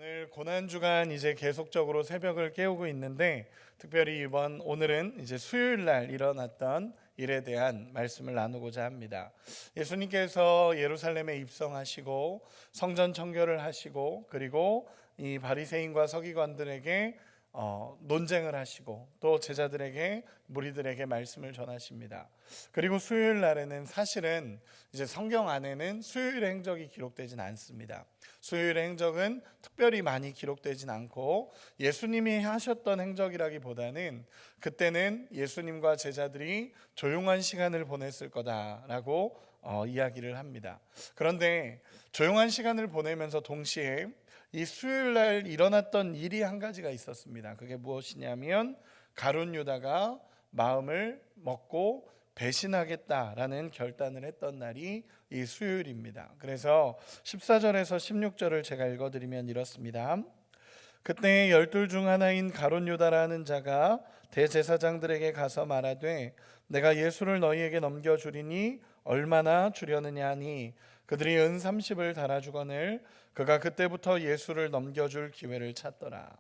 오늘 고난주간 이제 계속적으로 새벽을 깨우고 있는데 특별히 오늘은 이제 수요일 날 일어났던 일에 대한 말씀을 나누고자 합니다. 예수님께서 예루살렘에 입성하시고 성전 청결을 하시고 그리고 이 바리새인과 서기관들에게 논쟁을 하시고 또 제자들에게 무리들에게 말씀을 전하십니다. 그리고 수요일 날에는 사실은 이제 성경 안에는 수요일의 행적이 기록되진 않습니다. 수요일의 행적은 특별히 많이 기록되진 않고 예수님이 하셨던 행적이라기보다는 그때는 예수님과 제자들이 조용한 시간을 보냈을 거다라고 이야기를 합니다. 그런데 조용한 시간을 보내면서 동시에 이 수요일 날 일어났던 일이 한 가지가 있었습니다. 그게 무엇이냐면 가룟 유다가 마음을 먹고 배신하겠다라는 결단을 했던 날이 이 수요일입니다. 그래서 14절에서 16절을 제가 읽어드리면 이렇습니다. 그때 12 중 하나인 가룟 유다라는 자가 대제사장들에게 가서 말하되 내가 예수를 너희에게 넘겨주리니 얼마나 주려느냐 하니 그들이 은 30을 달아주거늘 그가 그때부터 예수를 넘겨줄 기회를 찾더라.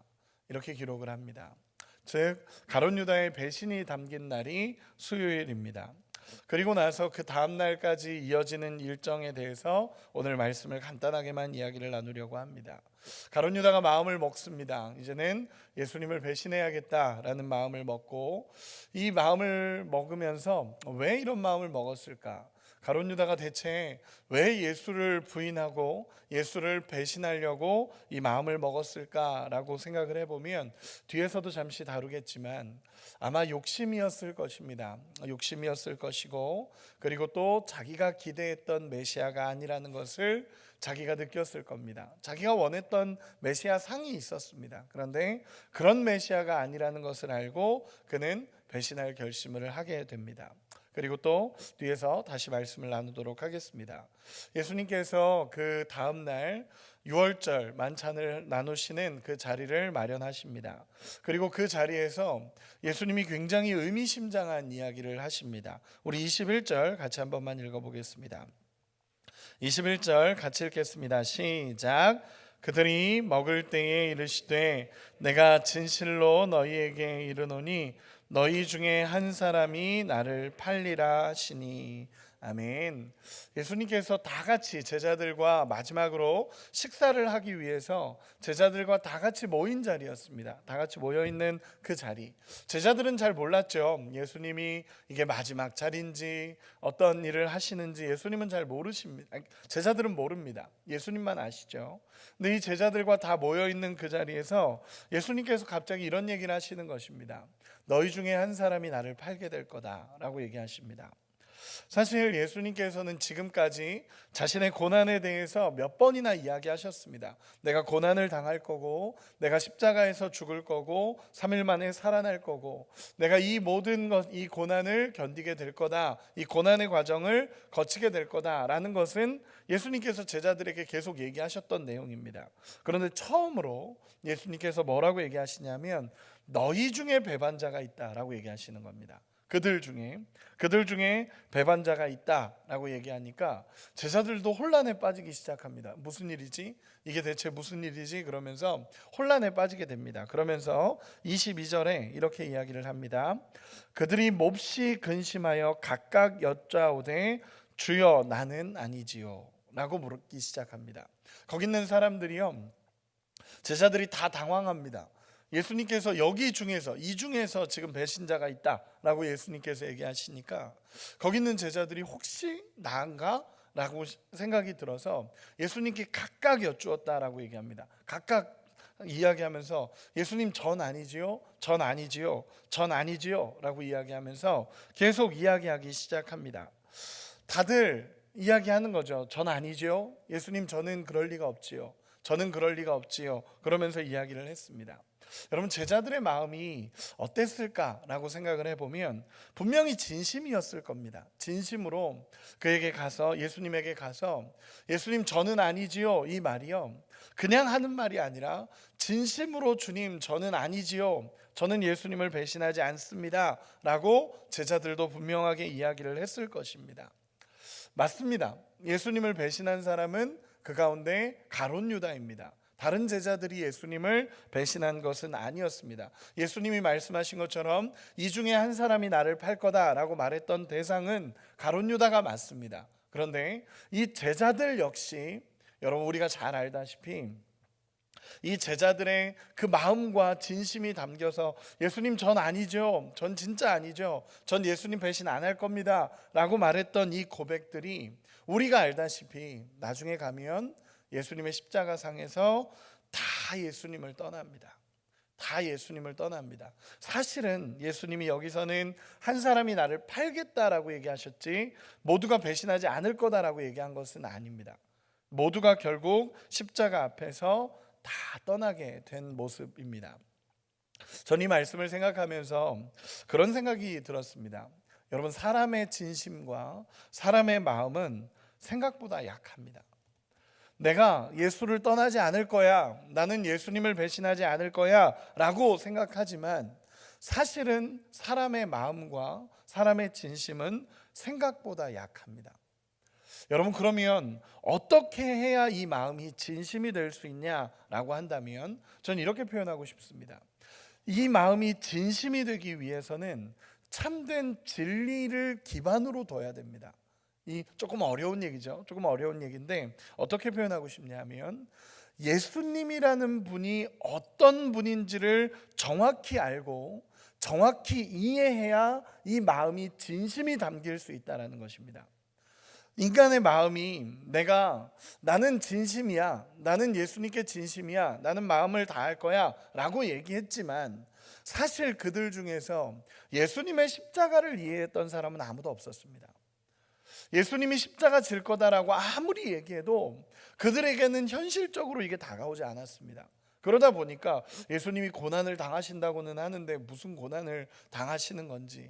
이렇게 기록을 합니다. 즉 가룟 유다의 배신이 담긴 날이 수요일입니다. 그리고 나서 그 다음 날까지 이어지는 일정에 대해서 오늘 말씀을 간단하게만 이야기를 나누려고 합니다. 가룟 유다가 마음을 먹습니다. 이제는 예수님을 배신해야겠다라는 마음을 먹고 이 마음을 먹으면서 왜 이런 마음을 먹었을까? 가룟 유다가 대체 왜 예수를 부인하고 예수를 배신하려고 이 마음을 먹었을까라고 생각을 해보면 뒤에서도 잠시 다루겠지만 아마 욕심이었을 것입니다. 욕심이었을 것이고 그리고 또 자기가 기대했던 메시아가 아니라는 것을 자기가 느꼈을 겁니다. 자기가 원했던 메시아 상이 있었습니다. 그런데 그런 메시아가 아니라는 것을 알고 그는 배신할 결심을 하게 됩니다. 그리고 또 뒤에서 다시 말씀을 나누도록 하겠습니다. 예수님께서 그 다음 날 유월절 만찬을 나누시는 그 자리를 마련하십니다. 그리고 그 자리에서 예수님이 굉장히 의미심장한 이야기를 하십니다. 우리 21절 같이 한 번만 읽어보겠습니다. 21절 같이 읽겠습니다. 시작. 그들이 먹을 때에 이르시되 내가 진실로 너희에게 이르노니 너희 중에 한 사람이 나를 팔리라 하시니. 아멘. 예수님께서 다 같이 제자들과 마지막으로 식사를 하기 위해서 제자들과 다 같이 모인 자리였습니다. 다 같이 모여있는 그 자리. 제자들은 잘 몰랐죠. 예수님이 이게 마지막 자리인지 어떤 일을 하시는지 예수님은 잘 모르십니다. 제자들은 모릅니다. 예수님만 아시죠. 근데 이 제자들과 다 모여있는 그 자리에서 예수님께서 갑자기 이런 얘기를 하시는 것입니다. 너희 중에 한 사람이 나를 팔게 될 거다라고 얘기하십니다. 사실 예수님께서는 지금까지 자신의 고난에 대해서 몇 번이나 이야기하셨습니다. 내가 고난을 당할 거고 내가 십자가에서 죽을 거고 3일 만에 살아날 거고 내가 이 모든 이 고난을 견디게 될 거다. 이 고난의 과정을 거치게 될 거다라는 것은 예수님께서 제자들에게 계속 얘기하셨던 내용입니다. 그런데 처음으로 예수님께서 뭐라고 얘기하시냐면 너희 중에 배반자가 있다라고 얘기하시는 겁니다. 그들 중에 배반자가 있다라고 얘기하니까 제자들도 혼란에 빠지기 시작합니다. 무슨 일이지? 이게 대체 무슨 일이지? 그러면서 혼란에 빠지게 됩니다. 그러면서 22절에 이렇게 이야기를 합니다. 그들이 몹시 근심하여 각각 여짜오되 주여 나는 아니지요 라고 물기 시작합니다. 거기 있는 사람들이요, 제자들이 다 당황합니다. 예수님께서 이 중에서 지금 배신자가 있다라고 예수님께서 얘기하시니까 거기 있는 제자들이 혹시 나인가? 라고 생각이 들어서 예수님께 각각 여쭈었다라고 얘기합니다. 각각 이야기하면서 예수님 전 아니지요? 전 아니지요? 전 아니지요? 라고 이야기하면서 계속 이야기하기 시작합니다. 다들 이야기하는 거죠. 전 아니지요? 예수님 저는 그럴 리가 없지요. 저는 그럴 리가 없지요. 그러면서 이야기를 했습니다. 여러분 제자들의 마음이 어땠을까라고 생각을 해보면 분명히 진심이었을 겁니다. 진심으로 그에게 가서 예수님에게 가서 예수님 저는 아니지요 이 말이요 그냥 하는 말이 아니라 진심으로 주님 저는 아니지요 저는 예수님을 배신하지 않습니다 라고 제자들도 분명하게 이야기를 했을 것입니다. 맞습니다. 예수님을 배신한 사람은 그 가운데 가룟 유다입니다. 다른 제자들이 예수님을 배신한 것은 아니었습니다. 예수님이 말씀하신 것처럼 이 중에 한 사람이 나를 팔 거다라고 말했던 대상은 가룟 유다가 맞습니다. 그런데 이 제자들 역시 여러분 우리가 잘 알다시피 이 제자들의 그 마음과 진심이 담겨서 예수님 전 아니죠, 전 진짜 아니죠, 전 예수님 배신 안 할 겁니다 라고 말했던 이 고백들이 우리가 알다시피 나중에 가면 예수님의 십자가상에서 다 예수님을 떠납니다. 다 예수님을 떠납니다. 사실은 예수님이 여기서는 한 사람이 나를 팔겠다라고 얘기하셨지 모두가 배신하지 않을 거다라고 얘기한 것은 아닙니다. 모두가 결국 십자가 앞에서 다 떠나게 된 모습입니다. 전 이 말씀을 생각하면서 그런 생각이 들었습니다. 여러분, 사람의 진심과 사람의 마음은 생각보다 약합니다. 내가 예수를 떠나지 않을 거야, 나는 예수님을 배신하지 않을 거야 라고 생각하지만 사실은 사람의 마음과 사람의 진심은 생각보다 약합니다. 여러분, 그러면 어떻게 해야 이 마음이 진심이 될 수 있냐라고 한다면 저는 이렇게 표현하고 싶습니다. 이 마음이 진심이 되기 위해서는 참된 진리를 기반으로 둬야 됩니다. 이 조금 어려운 얘기죠. 조금 어려운 얘기인데 어떻게 표현하고 싶냐면 예수님이라는 분이 어떤 분인지를 정확히 알고 정확히 이해해야 이 마음이 진심이 담길 수 있다는 것입니다. 인간의 마음이 나는 진심이야, 나는 예수님께 진심이야, 나는 마음을 다할 거야 라고 얘기했지만 사실 그들 중에서 예수님의 십자가를 이해했던 사람은 아무도 없었습니다. 예수님이 십자가 질 거다라고 아무리 얘기해도 그들에게는 현실적으로 이게 다가오지 않았습니다. 그러다 보니까 예수님이 고난을 당하신다고는 하는데 무슨 고난을 당하시는 건지,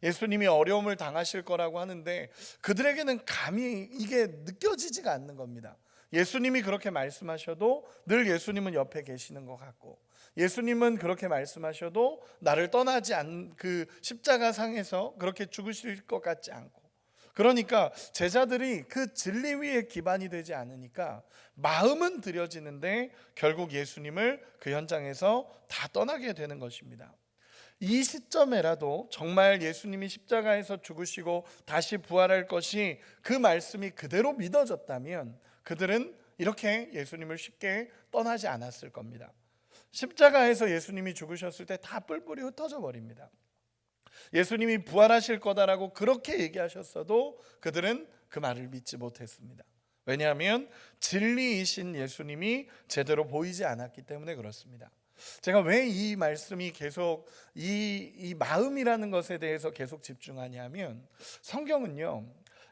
예수님이 어려움을 당하실 거라고 하는데 그들에게는 감히 이게 느껴지지가 않는 겁니다. 예수님이 그렇게 말씀하셔도 늘 예수님은 옆에 계시는 것 같고, 예수님은 그렇게 말씀하셔도 나를 떠나지 않 그 십자가상에서 그렇게 죽으실 것 같지 않고, 그러니까 제자들이 그 진리 위에 기반이 되지 않으니까 마음은 드려지는데 결국 예수님을 그 현장에서 다 떠나게 되는 것입니다. 이 시점에라도 정말 예수님이 십자가에서 죽으시고 다시 부활할 것이 그 말씀이 그대로 믿어졌다면 그들은 이렇게 예수님을 쉽게 떠나지 않았을 겁니다. 십자가에서 예수님이 죽으셨을 때 다 뿔뿔이 흩어져 버립니다. 예수님이 부활하실 거다라고 그렇게 얘기하셨어도 그들은 그 말을 믿지 못했습니다. 왜냐하면 진리이신 예수님이 제대로 보이지 않았기 때문에 그렇습니다. 제가 왜 이 말씀이 계속 이 마음이라는 것에 대해서 계속 집중하냐면 성경은요,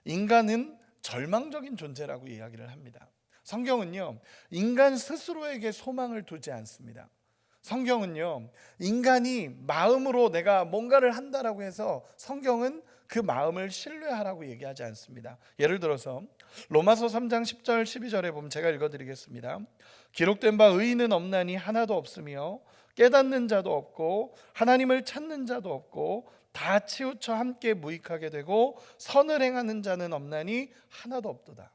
인간은 절망적인 존재라고 이야기를 합니다. 성경은요, 인간 스스로에게 소망을 두지 않습니다. 성경은요, 인간이 마음으로 내가 뭔가를 한다라고 해서 성경은 그 마음을 신뢰하라고 얘기하지 않습니다. 예를 들어서 로마서 3장 10절 12절에 보면 제가 읽어드리겠습니다. 기록된 바 의인은 없나니 하나도 없으며 깨닫는 자도 없고 하나님을 찾는 자도 없고 다 치우쳐 함께 무익하게 되고 선을 행하는 자는 없나니 하나도 없도다.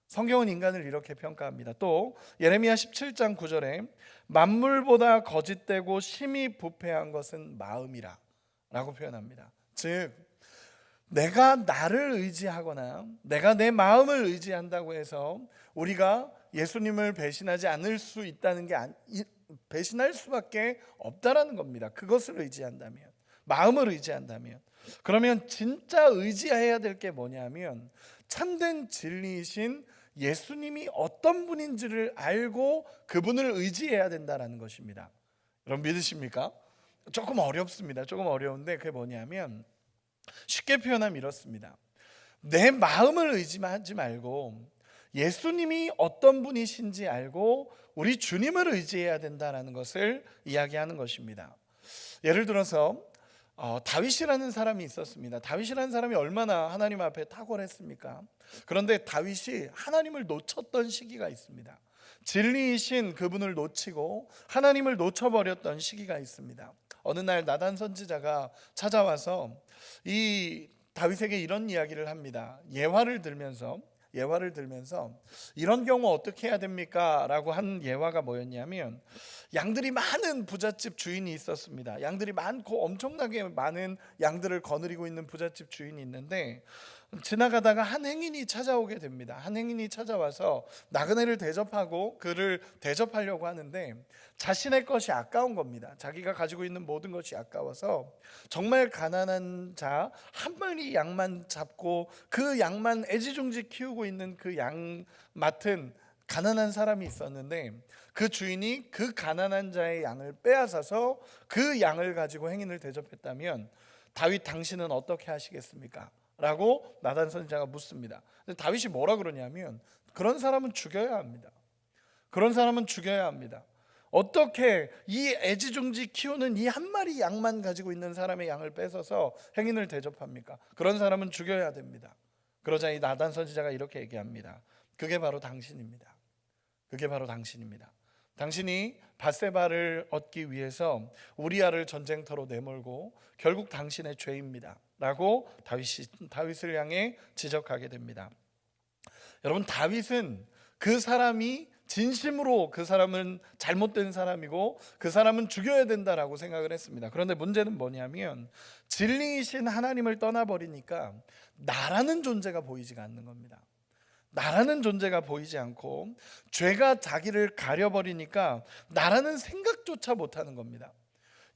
성경은 인간을 이렇게 평가합니다. 또 예레미야 17장 9절에 만물보다 거짓되고 심히 부패한 것은 마음이라 라고 표현합니다. 즉 내가 나를 의지하거나 내가 내 마음을 의지한다고 해서 우리가 예수님을 배신하지 않을 수 있다는 게 배신할 수밖에 없다라는 겁니다. 그것을 의지한다면, 마음을 의지한다면. 그러면 진짜 의지해야 될 게 뭐냐면 참된 진리이신 예수님이 어떤 분인지를 알고 그분을 의지해야 된다는 것입니다. 여러분 믿으십니까? 조금 어렵습니다. 조금 어려운데 그게 뭐냐면 쉽게 표현하면 이렇습니다. 내 마음을 의지하지 말고 예수님이 어떤 분이신지 알고 우리 주님을 의지해야 된다는 것을 이야기하는 것입니다. 예를 들어서 다윗이라는 사람이 있었습니다. 다윗이라는 사람이 얼마나 하나님 앞에 탁월했습니까? 그런데 다윗이 하나님을 놓쳤던 시기가 있습니다. 진리이신 그분을 놓치고 하나님을 놓쳐버렸던 시기가 있습니다. 어느 날 나단 선지자가 찾아와서 이 다윗에게 이런 이야기를 합니다. 예화를 들면서 예화를 들면서 이런 경우 어떻게 해야 됩니까? 라고 한 예화가 뭐였냐면, 양들이 많은 부잣집 주인이 있었습니다. 양들이 많고 엄청나게 많은 양들을 거느리고 있는 부잣집 주인이 있는데, 지나가다가 한 행인이 찾아오게 됩니다. 한 행인이 찾아와서 나그네를 대접하고 그를 대접하려고 하는데, 자신의 것이 아까운 겁니다. 자기가 가지고 있는 모든 것이 아까워서 정말 가난한 자 한 마리 양만 잡고 그 양만 애지중지 키우고 있는 그 양 맡은 가난한 사람이 있었는데, 그 주인이 그 가난한 자의 양을 빼앗아서 그 양을 가지고 행인을 대접했다면 다윗 당신은 어떻게 하시겠습니까? 라고 나단 선지자가 묻습니다. 근데 다윗이 뭐라 그러냐면, 그런 사람은 죽여야 합니다. 그런 사람은 죽여야 합니다. 어떻게 이 애지중지 키우는 이 한 마리 양만 가지고 있는 사람의 양을 뺏어서 행인을 대접합니까? 그런 사람은 죽여야 됩니다. 그러자 이 나단 선지자가 이렇게 얘기합니다. 그게 바로 당신입니다. 그게 바로 당신입니다. 당신이 밧세바를 얻기 위해서 우리아를 전쟁터로 내몰고 결국 당신의 죄입니다 라고 다윗을 향해 지적하게 됩니다. 여러분, 다윗은 그 사람이 진심으로 그 사람은 잘못된 사람이고 그 사람은 죽여야 된다라고 생각을 했습니다. 그런데 문제는 뭐냐면, 진리이신 하나님을 떠나버리니까 나라는 존재가 보이지가 않는 겁니다. 나라는 존재가 보이지 않고 죄가 자기를 가려버리니까 나라는 생각조차 못하는 겁니다.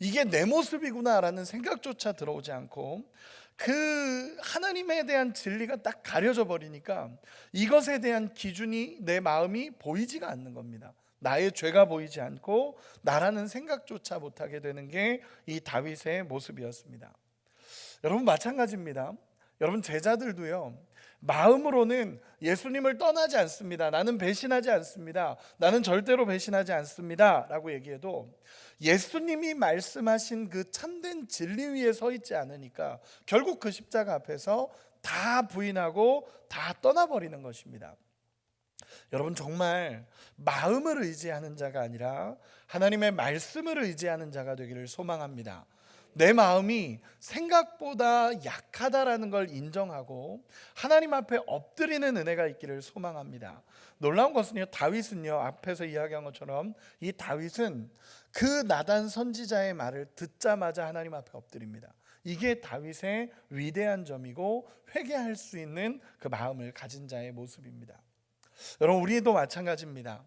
이게 내 모습이구나라는 생각조차 들어오지 않고 그 하나님에 대한 진리가 딱 가려져 버리니까 이것에 대한 기준이, 내 마음이 보이지가 않는 겁니다. 나의 죄가 보이지 않고 나라는 생각조차 못하게 되는 게 이 다윗의 모습이었습니다. 여러분, 마찬가지입니다. 여러분, 제자들도요, 마음으로는 예수님을 떠나지 않습니다. 나는 배신하지 않습니다. 나는 절대로 배신하지 않습니다 라고 얘기해도 예수님이 말씀하신 그 참된 진리 위에 서 있지 않으니까 결국 그 십자가 앞에서 다 부인하고 다 떠나버리는 것입니다. 여러분, 정말 마음을 의지하는 자가 아니라 하나님의 말씀을 의지하는 자가 되기를 소망합니다. 내 마음이 생각보다 약하다라는 걸 인정하고 하나님 앞에 엎드리는 은혜가 있기를 소망합니다. 놀라운 것은요, 다윗은요, 앞에서 이야기한 것처럼 이 다윗은 그 나단 선지자의 말을 듣자마자 하나님 앞에 엎드립니다. 이게 다윗의 위대한 점이고 회개할 수 있는 그 마음을 가진 자의 모습입니다. 여러분, 우리도 마찬가지입니다.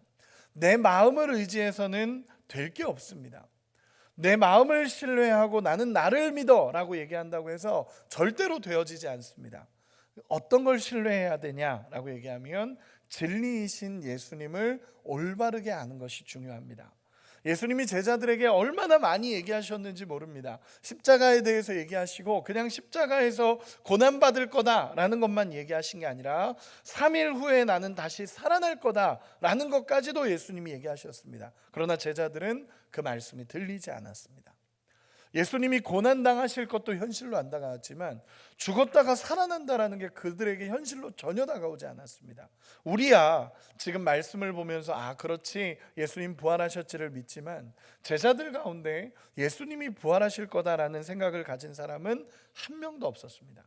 내 마음을 의지해서는 될 게 없습니다. 내 마음을 신뢰하고 나는 나를 믿어 라고 얘기한다고 해서 절대로 되어지지 않습니다. 어떤 걸 신뢰해야 되냐라고 얘기하면 진리이신 예수님을 올바르게 아는 것이 중요합니다. 예수님이 제자들에게 얼마나 많이 얘기하셨는지 모릅니다. 십자가에 대해서 얘기하시고 그냥 십자가에서 고난받을 거다라는 것만 얘기하신 게 아니라 3일 후에 나는 다시 살아날 거다라는 것까지도 예수님이 얘기하셨습니다. 그러나 제자들은 그 말씀이 들리지 않았습니다. 예수님이 고난당하실 것도 현실로 안 다가왔지만 죽었다가 살아난다라는 게 그들에게 현실로 전혀 다가오지 않았습니다. 우리야 지금 말씀을 보면서 그렇지, 예수님 부활하셨지를 믿지만 제자들 가운데 예수님이 부활하실 거다라는 생각을 가진 사람은 한 명도 없었습니다.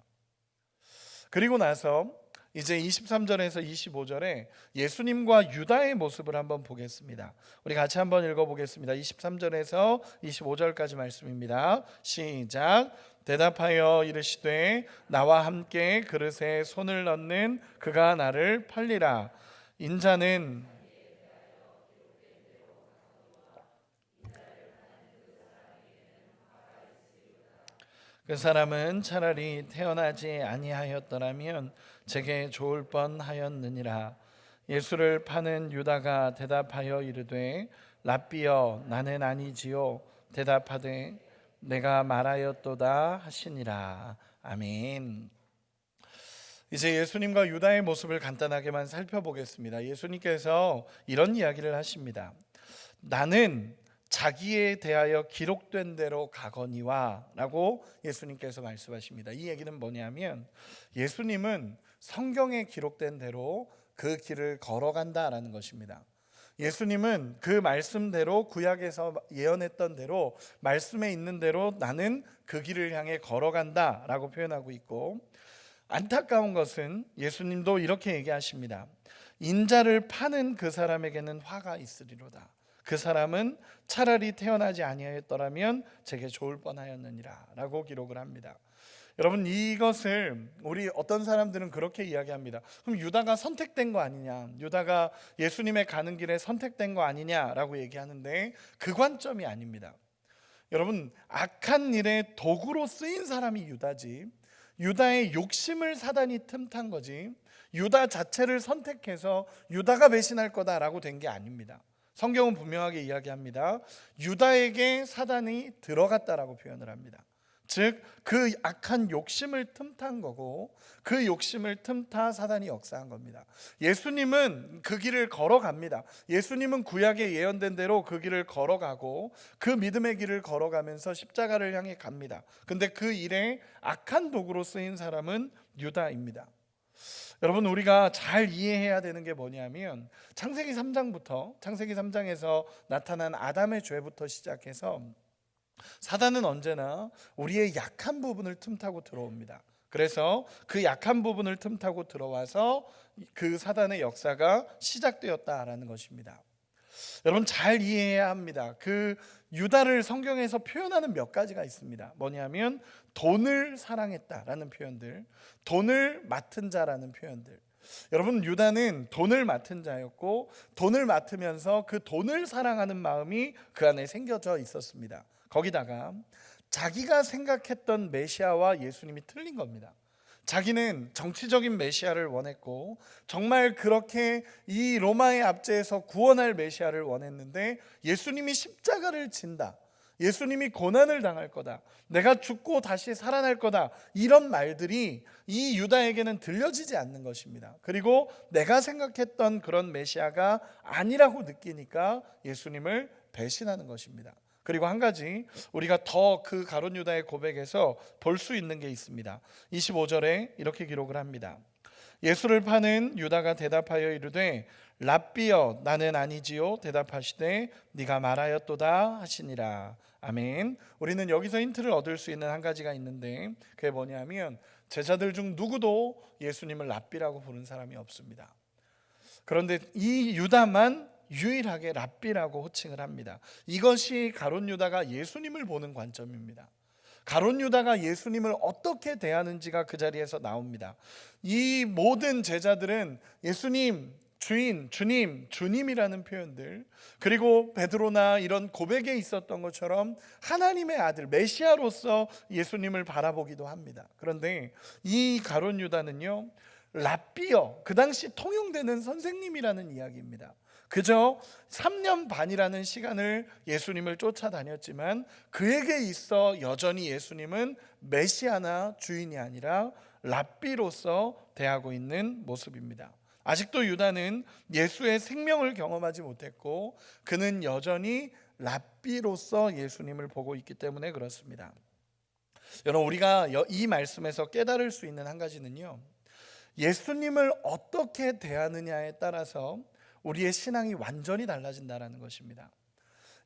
그리고 나서 이제 23절에서 25절에 예수님과 유다의 모습을 한번 보겠습니다. 우리 같이 한번 읽어보겠습니다. 23절에서 25절까지 말씀입니다. 시작. 대답하여 이르시되 나와 함께 그릇에 손을 넣는 그가 나를 팔리라. 인자는 그 사람은 차라리 태어나지 아니하였더라면 제게 좋을 뻔하였느니라. 예수를 파는 유다가 대답하여 이르되 랍비여, 나는 아니지요. 대답하되 내가 말하였도다 하시니라. 아멘. 이제 예수님과 유다의 모습을 간단하게만 살펴보겠습니다. 예수님께서 이런 이야기를 하십니다. 나는 자기에 대하여 기록된 대로 가거니와 라고 예수님께서 말씀하십니다. 이 얘기는 뭐냐면 예수님은 성경에 기록된 대로 그 길을 걸어간다라는 것입니다. 예수님은 그 말씀대로, 구약에서 예언했던 대로, 말씀에 있는 대로 나는 그 길을 향해 걸어간다라고 표현하고 있고, 안타까운 것은 예수님도 이렇게 얘기하십니다. 인자를 파는 그 사람에게는 화가 있으리로다. 그 사람은 차라리 태어나지 아니하였더라면 제게 좋을 뻔하였느니라 라고 기록을 합니다. 여러분, 이것을 우리 어떤 사람들은 그렇게 이야기합니다. 그럼 유다가 선택된 거 아니냐, 유다가 예수님의 가는 길에 선택된 거 아니냐라고 얘기하는데 그 관점이 아닙니다. 여러분, 악한 일에 도구로 쓰인 사람이 유다지, 유다의 욕심을 사단이 틈탄 거지, 유다 자체를 선택해서 유다가 배신할 거다라고 된 게 아닙니다. 성경은 분명하게 이야기합니다. 유다에게 사단이 들어갔다라고 표현을 합니다. 즉, 그 악한 욕심을 틈탄 거고, 그 욕심을 틈타 사단이 역사한 겁니다. 예수님은 그 길을 걸어갑니다. 예수님은 구약에 예언된 대로 그 길을 걸어가고 그 믿음의 길을 걸어가면서 십자가를 향해 갑니다. 근데 그 일에 악한 도구로 쓰인 사람은 유다입니다. 여러분, 우리가 잘 이해해야 되는 게 뭐냐면 창세기 3장부터, 창세기 3장에서 나타난 아담의 죄부터 시작해서 사단은 언제나 우리의 약한 부분을 틈타고 들어옵니다. 그래서 그 약한 부분을 틈타고 들어와서 그 사단의 역사가 시작되었다라는 것입니다. 여러분, 잘 이해해야 합니다. 그 유다를 성경에서 표현하는 몇 가지가 있습니다. 뭐냐면 돈을 사랑했다라는 표현들, 돈을 맡은 자라는 표현들. 여러분, 유다는 돈을 맡은 자였고, 돈을 맡으면서 그 돈을 사랑하는 마음이 그 안에 생겨져 있었습니다. 거기다가 자기가 생각했던 메시아와 예수님이 틀린 겁니다. 자기는 정치적인 메시아를 원했고, 정말 그렇게 이 로마의 압제에서 구원할 메시아를 원했는데, 예수님이 십자가를 진다, 예수님이 고난을 당할 거다, 내가 죽고 다시 살아날 거다, 이런 말들이 이 유다에게는 들려지지 않는 것입니다. 그리고 내가 생각했던 그런 메시아가 아니라고 느끼니까 예수님을 배신하는 것입니다. 그리고 한 가지 우리가 더 그 가룟 유다의 고백에서 볼 수 있는 게 있습니다. 25절에 이렇게 기록을 합니다. 예수를 파는 유다가 대답하여 이르되 랍비여, 나는 아니지요. 대답하시되 네가 말하였도다 하시니라. 아멘. 우리는 여기서 힌트를 얻을 수 있는 한 가지가 있는데, 그게 뭐냐면 제자들 중 누구도 예수님을 랍비라고 부른 사람이 없습니다. 그런데 이 유다만 유일하게 랍비라고 호칭을 합니다. 이것이 가룟 유다가 예수님을 보는 관점입니다. 가룟 유다가 예수님을 어떻게 대하는지가 그 자리에서 나옵니다. 이 모든 제자들은 예수님, 주인, 주님, 주님이라는 표현들, 그리고 베드로나 이런 고백에 있었던 것처럼 하나님의 아들, 메시아로서 예수님을 바라보기도 합니다. 그런데 이 가룟 유다는요, 랍비여, 그 당시 통용되는 선생님이라는 이야기입니다. 그저 3년 반이라는 시간을 예수님을 쫓아다녔지만 그에게 있어 여전히 예수님은 메시아나 주인이 아니라 랍비로서 대하고 있는 모습입니다. 아직도 유다는 예수의 생명을 경험하지 못했고 그는 여전히 랍비로서 예수님을 보고 있기 때문에 그렇습니다. 여러분, 우리가 이 말씀에서 깨달을 수 있는 한 가지는요, 예수님을 어떻게 대하느냐에 따라서 우리의 신앙이 완전히 달라진다는 것입니다.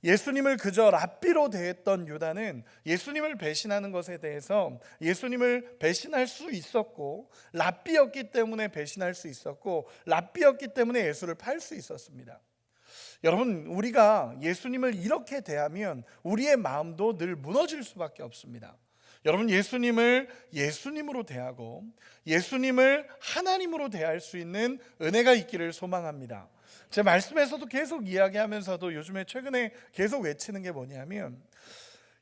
예수님을 그저 랍비로 대했던 유다는 예수님을 배신하는 것에 대해서 예수님을 배신할 수 있었고, 랍비였기 때문에 배신할 수 있었고, 랍비였기 때문에 예수를 팔 수 있었습니다. 여러분, 우리가 예수님을 이렇게 대하면 우리의 마음도 늘 무너질 수밖에 없습니다. 여러분, 예수님을 예수님으로 대하고 예수님을 하나님으로 대할 수 있는 은혜가 있기를 소망합니다. 제 말씀에서도 계속 이야기하면서도 요즘에 최근에 계속 외치는 게 뭐냐면,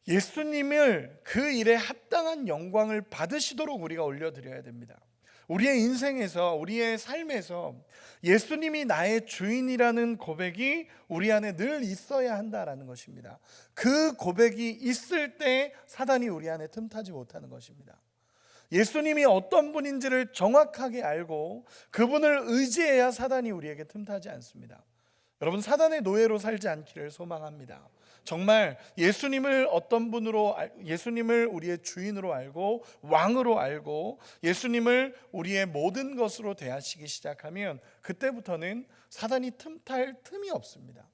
예수님을 그 일에 합당한 영광을 받으시도록 우리가 올려드려야 됩니다. 우리의 인생에서, 우리의 삶에서 예수님이 나의 주인이라는 고백이 우리 안에 늘 있어야 한다라는 것입니다. 그 고백이 있을 때 사단이 우리 안에 틈타지 못하는 것입니다. 예수님이 어떤 분인지를 정확하게 알고 그분을 의지해야 사단이 우리에게 틈타지 않습니다. 여러분, 사단의 노예로 살지 않기를 소망합니다. 정말 예수님을 어떤 분으로, 예수님을 우리의 주인으로 알고 왕으로 알고 예수님을 우리의 모든 것으로 대하시기 시작하면 그때부터는 사단이 틈탈 틈이 없습니다.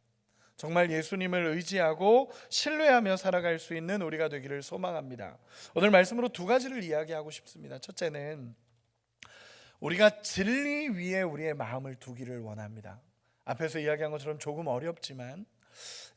정말 예수님을 의지하고 신뢰하며 살아갈 수 있는 우리가 되기를 소망합니다. 오늘 말씀으로 두 가지를 이야기하고 싶습니다. 첫째는 우리가 진리 위에 우리의 마음을 두기를 원합니다. 앞에서 이야기한 것처럼 조금 어렵지만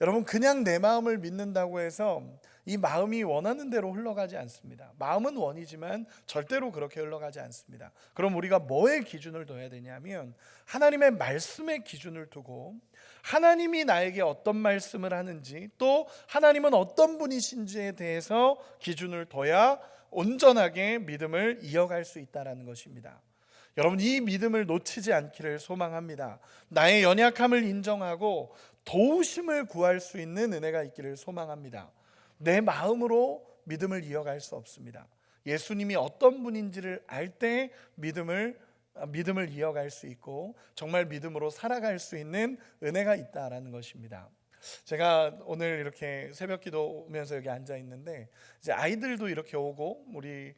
여러분, 그냥 내 마음을 믿는다고 해서 이 마음이 원하는 대로 흘러가지 않습니다. 마음은 원이지만 절대로 그렇게 흘러가지 않습니다. 그럼 우리가 뭐의 기준을 둬야 되냐면 하나님의 말씀의 기준을 두고 하나님이 나에게 어떤 말씀을 하는지, 또 하나님은 어떤 분이신지에 대해서 기준을 둬야 온전하게 믿음을 이어갈 수 있다는 것입니다. 여러분, 이 믿음을 놓치지 않기를 소망합니다. 나의 연약함을 인정하고 도우심을 구할 수 있는 은혜가 있기를 소망합니다. 내 마음으로 믿음을 이어갈 수 없습니다. 예수님이 어떤 분인지를 알 때 믿음을 이어갈 수 있고 정말 믿음으로 살아갈 수 있는 은혜가 있다라는 것입니다. 제가 오늘 이렇게 새벽기도 오면서 여기 앉아 있는데 이제 아이들도 이렇게 오고 우리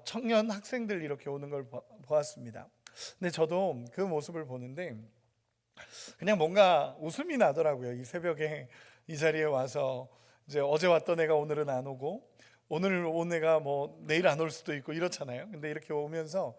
청년 학생들 이렇게 오는 걸 보았습니다. 근데 저도 그 모습을 보는데 그냥 뭔가 웃음이 나더라고요. 이 새벽에 이 자리에 와서 이제 어제 왔던 애가 오늘은 안 오고 오늘 온 애가 뭐 내일 안 올 수도 있고 이렇잖아요. 근데 이렇게 오면서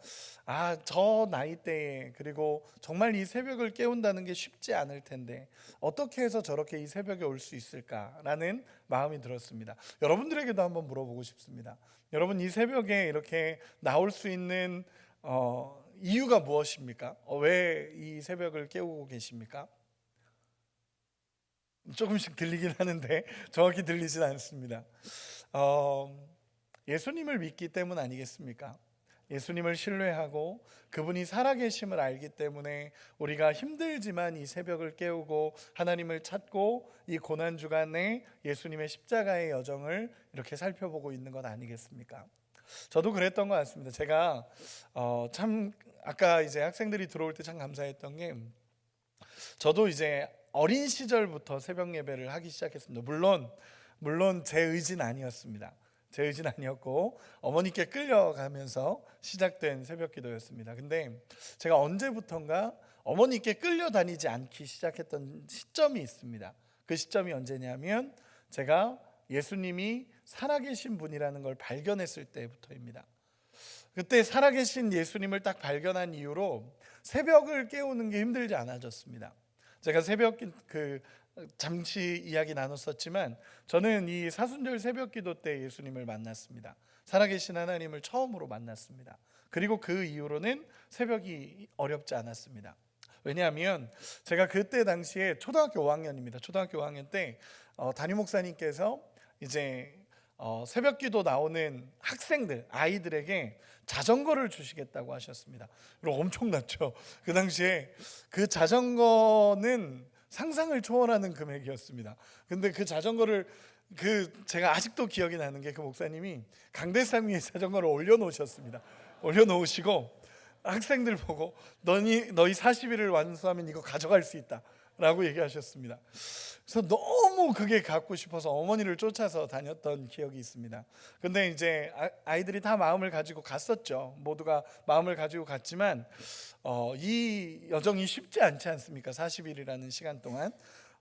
저 나이대에, 그리고 정말 이 새벽을 깨운다는 게 쉽지 않을 텐데 어떻게 해서 저렇게 이 새벽에 올 수 있을까라는 마음이 들었습니다. 여러분들에게도 한번 물어보고 싶습니다. 여러분, 이 새벽에 이렇게 나올 수 있는 이유가 무엇입니까? 왜 이 새벽을 깨우고 계십니까? 조금씩 들리긴 하는데 정확히 들리진 않습니다. 예수님을 믿기 때문 아니겠습니까? 예수님을 신뢰하고 그분이 살아계심을 알기 때문에 우리가 힘들지만 이 새벽을 깨우고 하나님을 찾고 이 고난주간에 예수님의 십자가의 여정을 이렇게 살펴보고 있는 것 아니겠습니까? 저도 그랬던 것 같습니다. 제가 참 아까 이제 학생들이 들어올 때 참 감사했던 게, 저도 이제 어린 시절부터 새벽 예배를 하기 시작했습니다. 물론 제 의지는 아니었습니다. 제 의지는 아니었고 어머니께 끌려가면서 시작된 새벽 기도였습니다. 근데 제가 언제부턴가 어머니께 끌려다니지 않기 시작했던 시점이 있습니다. 그 시점이 언제냐면 제가 예수님이 살아계신 분이라는 걸 발견했을 때부터입니다. 그때 살아계신 예수님을 딱 발견한 이후로 새벽을 깨우는 게 힘들지 않아졌습니다. 제가 새벽 잠시 이야기 나눴었지만 저는 이 사순절 새벽기도 때 예수님을 만났습니다. 살아계신 하나님을 처음으로 만났습니다. 그리고 그 이후로는 새벽이 어렵지 않았습니다. 왜냐하면 제가 그때 당시에 초등학교 5학년입니다. 초등학교 5학년 때 담임 목사님께서 이제 새벽기도 나오는 학생들, 아이들에게 자전거를 주시겠다고 하셨습니다. 그럼 엄청났죠. 그 당시에 그 자전거는 상상을 초월하는 금액이었습니다. 근데 그 자전거를 제가 아직도 기억이 나는 게 그 목사님이 강대상 위에 자전거를 올려놓으셨습니다. 올려놓으시고 학생들 보고 너희 40일을 완수하면 이거 가져갈 수 있다 라고 얘기하셨습니다. 그래서 너무 그게 갖고 싶어서 어머니를 쫓아서 다녔던 기억이 있습니다. 근데 이제 아이들이 다 마음을 가지고 갔었죠. 모두가 마음을 가지고 갔지만 이 여정이 쉽지 않지 않습니까? 40일이라는 시간 동안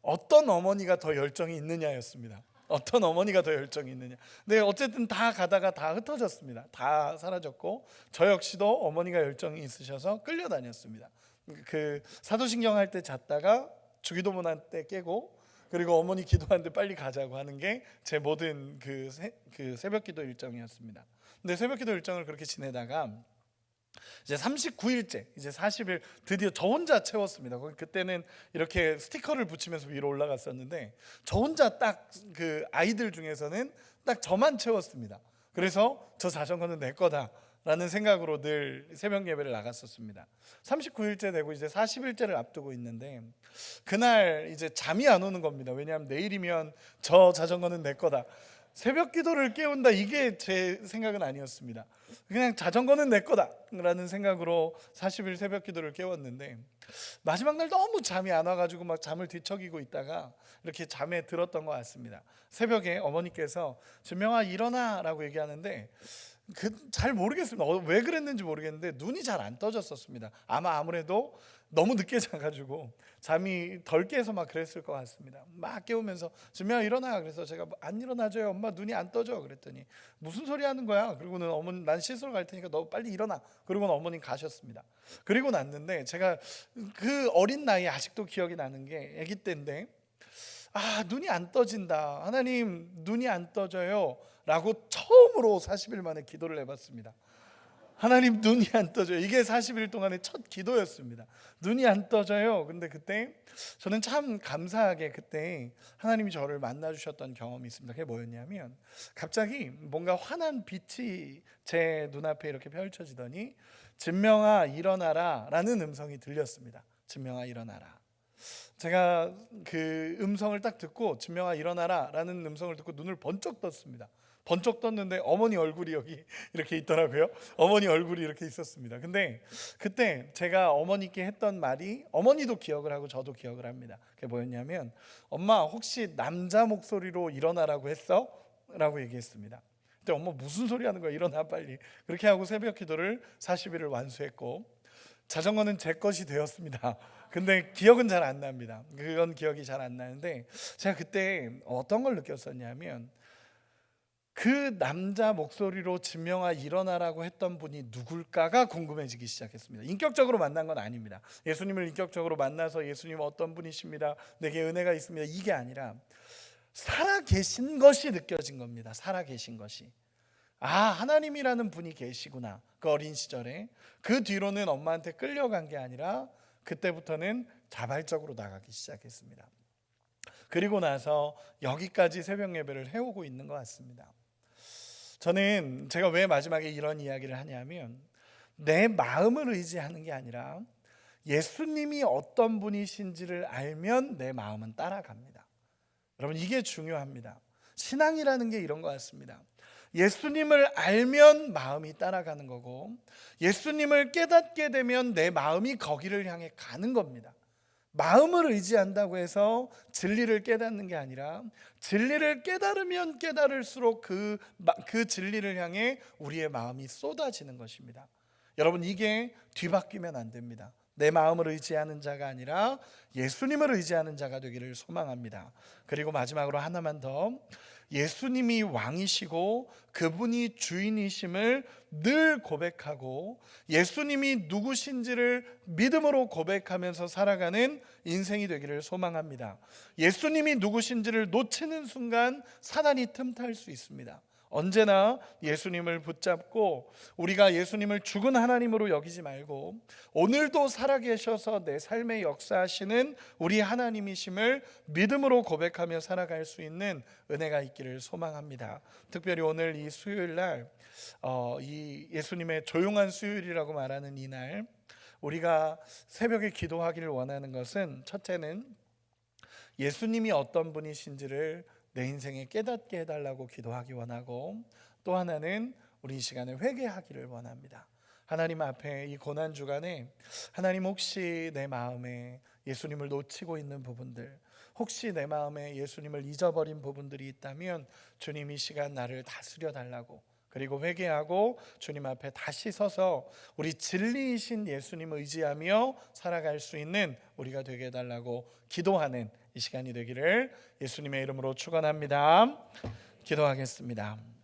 어떤 어머니가 더 열정이 있느냐였습니다. 어떤 어머니가 더 열정이 있느냐. 근데 어쨌든 다 가다가 다 흩어졌습니다. 다 사라졌고 저 역시도 어머니가 열정이 있으셔서 끌려다녔습니다. 그 사도신경 할 때 잤다가 주기도문 할 때 깨고, 그리고 어머니 기도하는데 빨리 가자고 하는 게 제 모든 그 새벽기도 일정이었습니다. 근데 새벽기도 일정을 그렇게 지내다가 이제 39일째, 이제 40일 드디어 저 혼자 채웠습니다. 그때는 이렇게 스티커를 붙이면서 위로 올라갔었는데 저 혼자 딱 그 아이들 중에서는 딱 저만 채웠습니다. 그래서 저 자전거는 내 거다 라는 생각으로 늘 새벽 예배를 나갔었습니다. 39일째 되고 이제 40일째를 앞두고 있는데 그날 이제 잠이 안 오는 겁니다. 왜냐하면 내일이면 저 자전거는 내 거다, 새벽 기도를 깨운다, 이게 제 생각은 아니었습니다. 그냥 자전거는 내 거다 라는 생각으로 40일 새벽 기도를 깨웠는데 마지막 날 너무 잠이 안 와가지고 막 잠을 뒤척이고 있다가 이렇게 잠에 들었던 것 같습니다. 새벽에 어머니께서 준명아 일어나 라고 얘기하는데 잘 모르겠습니다. 왜 그랬는지 모르겠는데 눈이 잘 안 떠졌었습니다. 아무래도 너무 늦게 자가지고 잠이 덜 깨서 막 그랬을 것 같습니다. 막 깨우면서 준명아 일어나. 그래서 제가 안 일어나줘요. 엄마 눈이 안 떠져. 그랬더니 무슨 소리 하는 거야? 그리고는 어머니 난 씻으러 갈 테니까 너 빨리 일어나. 그리고는 어머니 가셨습니다. 그리고 났는데 제가 그 어린 나이에 아직도 기억이 나는 게 아기 때인데 눈이 안 떠진다. 하나님 눈이 안 떠져요. 라고 처음으로 40일 만에 기도를 해봤습니다. 하나님 눈이 안 떠져요. 이게 40일 동안의 첫 기도였습니다. 눈이 안 떠져요. 근데 그때 저는 참 감사하게 그때 하나님이 저를 만나 주셨던 경험이 있습니다. 그게 뭐였냐면 갑자기 뭔가 환한 빛이 제 눈앞에 이렇게 펼쳐지더니 진명아 일어나라 라는 음성이 들렸습니다. 진명아 일어나라. 제가 그 음성을 딱 듣고 진명아 일어나라 라는 음성을 듣고 눈을 번쩍 떴습니다. 번쩍 떴는데 어머니 얼굴이 여기 이렇게 있더라고요. 어머니 얼굴이 이렇게 있었습니다. 근데 그때 제가 어머니께 했던 말이 어머니도 기억을 하고 저도 기억을 합니다. 그게 뭐였냐면 엄마 혹시 남자 목소리로 일어나라고 했어? 라고 얘기했습니다. 그때 엄마 무슨 소리 하는 거야 일어나 빨리. 그렇게 하고 새벽 기도를 40일을 완수했고 자전거는 제 것이 되었습니다. 근데 기억은 잘 안 납니다. 그건 기억이 잘 안 나는데 제가 그때 어떤 걸 느꼈었냐면 그 남자 목소리로 진명아 일어나라고 했던 분이 누굴까가 궁금해지기 시작했습니다. 인격적으로 만난 건 아닙니다. 예수님을 인격적으로 만나서 예수님 어떤 분이십니다. 내게 은혜가 있습니다. 이게 아니라 살아계신 것이 느껴진 겁니다. 살아계신 것이. 하나님이라는 분이 계시구나. 그 어린 시절에. 그 뒤로는 엄마한테 끌려간 게 아니라 그때부터는 자발적으로 나가기 시작했습니다. 그리고 나서 여기까지 새벽 예배를 해오고 있는 것 같습니다. 저는 제가 왜 마지막에 이런 이야기를 하냐면 내 마음을 의지하는 게 아니라 예수님이 어떤 분이신지를 알면 내 마음은 따라갑니다. 여러분 이게 중요합니다. 신앙이라는 게 이런 것 같습니다. 예수님을 알면 마음이 따라가는 거고 예수님을 깨닫게 되면 내 마음이 거기를 향해 가는 겁니다. 마음을 의지한다고 해서 진리를 깨닫는 게 아니라 진리를 깨달으면 깨달을수록 그 진리를 향해 우리의 마음이 쏟아지는 것입니다. 여러분 이게 뒤바뀌면 안 됩니다. 내 마음을 의지하는 자가 아니라 예수님을 의지하는 자가 되기를 소망합니다. 그리고 마지막으로 하나만 더, 예수님이 왕이시고 그분이 주인이심을 늘 고백하고 예수님이 누구신지를 믿음으로 고백하면서 살아가는 인생이 되기를 소망합니다. 예수님이 누구신지를 놓치는 순간 사단이 틈탈 수 있습니다. 언제나 예수님을 붙잡고 우리가 예수님을 죽은 하나님으로 여기지 말고 오늘도 살아계셔서 내 삶에 역사하시는 우리 하나님이심을 믿음으로 고백하며 살아갈 수 있는 은혜가 있기를 소망합니다. 특별히 오늘 이 수요일날 이 예수님의 조용한 수요일이라고 말하는 이날 우리가 새벽에 기도하기를 원하는 것은 첫째는 예수님이 어떤 분이신지를 내 인생에 깨닫게 해달라고 기도하기 원하고 또 하나는 우리 이 시간에 회개하기를 원합니다. 하나님 앞에 이 고난주간에 하나님 혹시 내 마음에 예수님을 놓치고 있는 부분들 혹시 내 마음에 예수님을 잊어버린 부분들이 있다면 주님 이 시간 나를 다스려 달라고 그리고 회개하고 주님 앞에 다시 서서 우리 진리이신 예수님을 의지하며 살아갈 수 있는 우리가 되게 해달라고 기도하는 이 시간이 되기를 예수님의 이름으로 축원합니다. 기도하겠습니다.